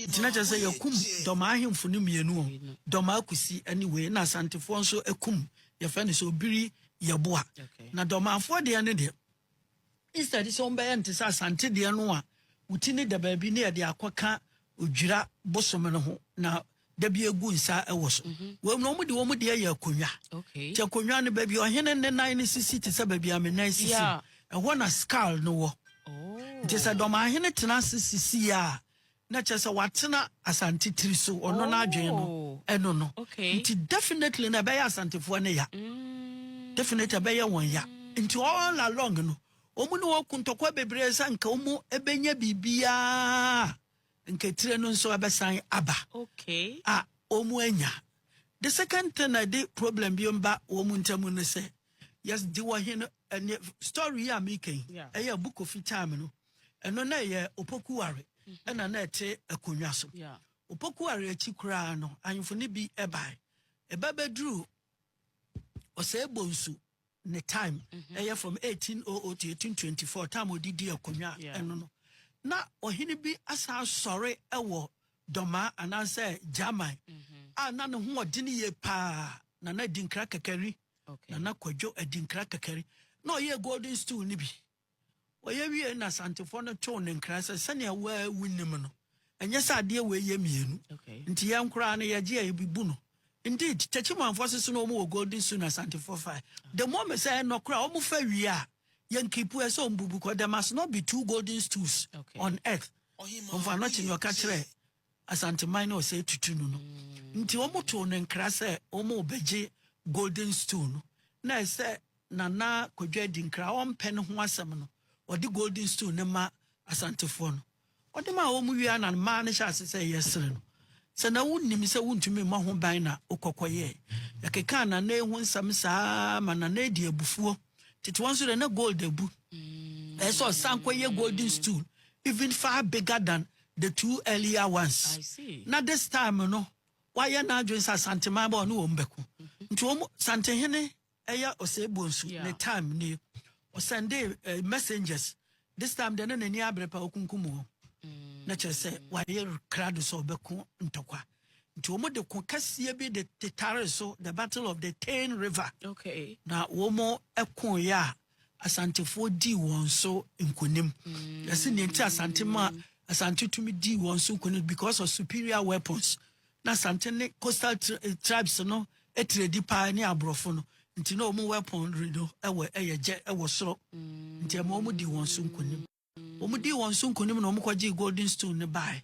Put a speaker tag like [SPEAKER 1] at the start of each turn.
[SPEAKER 1] Tina just say yakum doma ahemfo no mienu doma akusi anyway na asantefo nso akum ye fa ne so biri yeboa na doma afo de ne de instead so mbe ente sa asante de no a wutini da baabi ne de akoka odwira bosom no ho na da bi egu nsa ewo so wo no mu de ye akonwa ti akonwa ne baabi ohene ne nan ne sisi te sa baabi amenan sisi eho na skull no wo ti sa doma ahene tena sisi a na chese watena asante tiriso ono na adwen no eno no nti definitely na be ya asantefo ne ya definitely be ya won ya nti all along no omu no kuntokwa bebre sa nka omu ebenya bibia nka tire no nso abesan aba omu anya the second thing I did problem bi mba omu ntamu no say yes di wa hino story ya making a book of time no eno na ye opokuware ena na ete akonwa so opokuware achi kura no anfo ne bi ebai ebabedru osebonsu ne time from 1800 to 1824 time odidi akonwa eno no na ohini bi asa sore ewo doma ananse German na ne ho odini ye pa na dinkra kakari na kwadwo adinkra kakari no ye golden stool ni bi oye wie na santefo no to ne nkra se sane wa wunim no enye sa ade we ye mienu nti ye nkra na ye je ayibu no indeed techimanfo sese no mo golden stool na santefo fa the moment say no kra o mo fa wie a ye nkipu e so mbubu ko there must not be two golden stools on earth onfa no chinyo ka kire asante mine o say tutu no nti o mo to ne nkra se o mo beje golden stool no na say nana kwadwa dinkra o mpe ne ho asem no odi golden stool ne ma asantefo no odi ma o mu wi na ma ne sha se yesere no se na wunnim se wuntumi ma ho ban na okokoye yakeka na na ehu nsam saa ma na na di abufuo tete wonso de na gold abu so sankoye golden stool even far bigger than the two earlier ones.
[SPEAKER 2] I see.
[SPEAKER 1] Now this time no why na adwen sa santema ba no ombeko nti omo santehene eya osebonsu ne time ni o send messengers this time de na ni abrepa okunkumu na chese why crowd so beko ntokwa nti omo de kokasie bi de tetare so the battle of the Tane River na omo ekon ya asantefo di won so nkonim yesi ne nti asantema asante tumi di won so nkonim because of superior weapons na santene coastal tribes no etredi pa ni abrofo no nti no omo weapon rido ewe eyeje ewo soro nti omo di won so nkonim omo di won so nkonim na omo kwaji golden stone ne bai